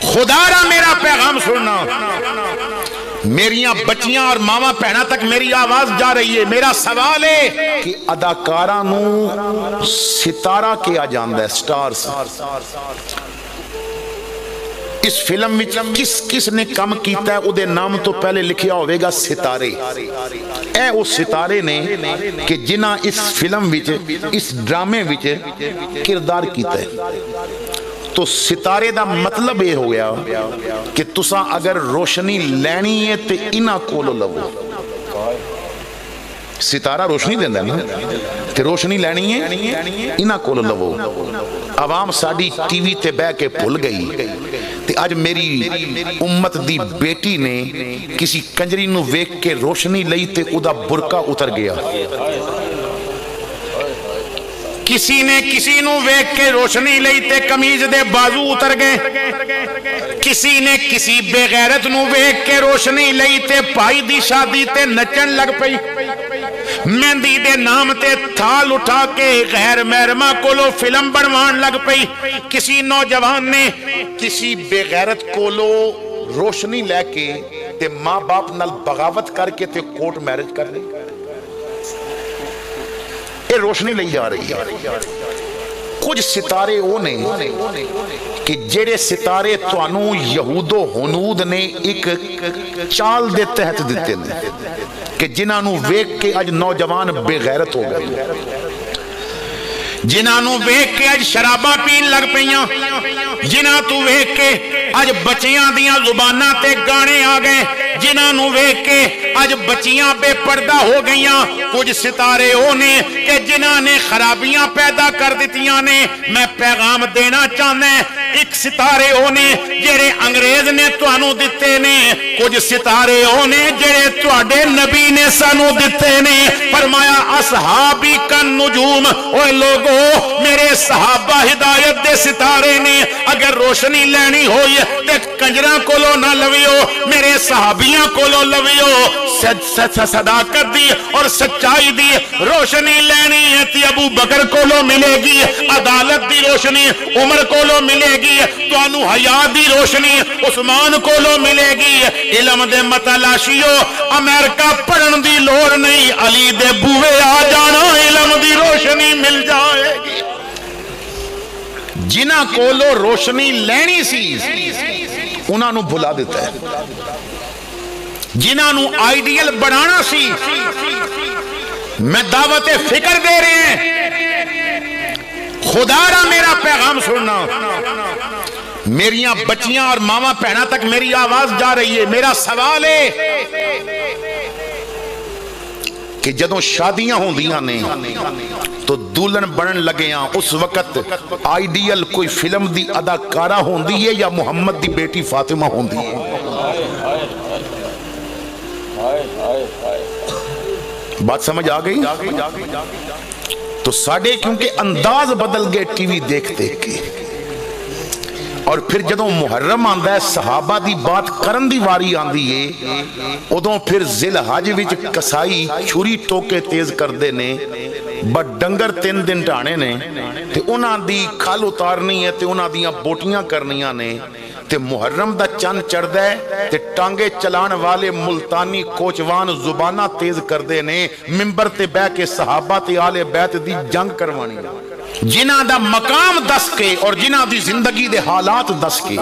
خدا را میرا پیغام سننا، میریاں بچیاں اور ماما پہنا تک میری آواز جا رہی ہے۔ میرا سوال ہے کہ اداکاراں نو ستارہ کیا جاندا ہے، سٹارز۔ اس فلم میں کس نے کم کیتا ہے او دے نام تو پہلے لکھیا ہوئے گا ستارے۔ اے او ستارے نے کہ جنہاں اس فلم وچ، اس ڈرامے وچ کردار کیتا ہے۔ تو ستارے دا مطلب یہ ہو گیا کہ تساں اگر روشنی لینی ہے تے انہاں کولو لو۔ ستارہ روشنی دیندا ہے نا، تے روشنی لینی ہے انہاں کولو لو۔ عوام ساڈی ٹی وی تے بیٹھ کے بھول گئی تے اج میری امت دی بیٹی نے کسی کنجری نو ویکھ کے روشنی لئی تے او دا برقع اتر گیا۔ کسی نے کسی نو ویکھ کے روشنی لئی تے قمیض دے بازو اتر گئے۔ کسی نے کسی بے غیرت نو ویکھ کے روشنی لئی تے بھائی دی شادی تے نچن لگ پئی۔ مہندی دے نام تے تھال اٹھا کے غیر محرمہ کولو فلم بنوان لگ پئی۔ کسی نوجوان نے کسی بے غیرت کولو روشنی لے کے تے ماں باپ نال بغاوت کر کے تے کورٹ میرج کر لی۔ یہ روشنی لئی جا رہی ہے۔ کچھ ستارے وہ نے کہ جڑے ستارے توانوں یہود و ہنود نے ایک چال دے تحت دیتے ہیں کہ جنہاں نو ویکھ کے اج نوجوان بے غیرت ہو گئے، جنہاں نو ویکھ کے اج شراباں پین لگ پیاں، جنہاں تو ویکھ کے اج بچیاں دیاں زباناں تے گانے آ گئے، جنہاں نو ویکھ کے اج بچیاں بے پردہ ہو گئیاں۔ کچھ ستارے وہ نے کہ جنہاں نے خرابیاں پیدا کر دیتیاں نے۔ میں پیغام دینا چاہنا ہے، ایک ستارے وہ نے جڑے انگریز نے تانوں دتے نے، کچھ ستارے وہ نے جڑے تواڈے نبی نے سانو دتے نے۔ فرمایا اصحابی کا نجوم، اوے لوگو میرے صحابہ ہدایت دے ستارے نے۔ اگر روشنی لینی ہوئی تے کنجراں کولو نہ لویو، میرے صحابیاں کولو لویو۔ صداقت دی اور سچائی دی روشنی لینی ہے تے ابو بکر کولو ملے گی، عدالت دی روشنی عمر کولو ملے گی، تانوں حیا دی روشنی عثمان کولو ملے گی۔ علم دے متلاشیو امریکہ پڑھن دی لوڑ نہیں، علی دے بوئے آ جانا علم دی روشنی مل جائے گی۔ جنہاں کولو روشنی لینی سی انہاں نو بھلا دیتا ہے، جنہاں نو آئیڈیل بنانا سی میں دعوت فکر دے رہے ہیں۔ خدا را میرا پیغام سننا، میریاں بچیاں اور ماما پہنا تک میری آواز جا رہی ہے۔ میرا سوال ہے کہ جدوں شادیاں ہوندیاں نے تو دلہن بنن لگیاں، اس وقت آئیڈیل کوئی فلم دی اداکارہ ہوندی ہے یا محمد دی بیٹی فاطمہ ہوندی ہے؟ بات سمجھ آ گئی؟ تو ساڑھے کیونکہ انداز بدل گئے ٹی وی دیکھ دیکھ کے، اور پھر جدوں محرم آندہ ہے صحابہ دی بات کرن دی واری آندی ہے، ادوں پھر ذی الحج وچ کسائی چھری ٹوکے تیز کر دے نے، بٹ ڈنگر 3 دن ٹانے نے، تے انہاں دی کھال اتارنی ہے تے انہاں دیاں بوٹیاں کرنیاں نے، تے محرم دا چند چڑھ دے تے ٹانگے چلان والے ملتانی کوچوان زبانہ تیز کر دے نے، ممبر تے بے کے صحابہ تے آل بیت دی جنگ کروانی، جنہاں دا مقام دس کے اور جنہاں دی زندگی دے حالات دس کے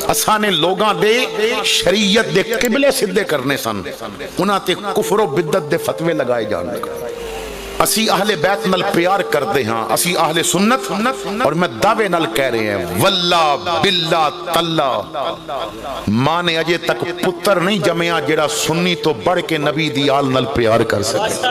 اسانے لوگاں دے شریعت دے قبلے صدے کرنے سن، انہاں تے کفر و بدت دے فتوے لگائے جان لگا۔ اسی اہل بیت نل پیار کرتے ہیں، اسی اہل سنت، اور میں دعوے نل کہہ رہے ہیں واللہ باللہ تاللہ ماں نے اجے تک پتر نہیں جمعیا جڑا سنی تو بڑھ کے نبی دی آل نل پیار کر سکے۔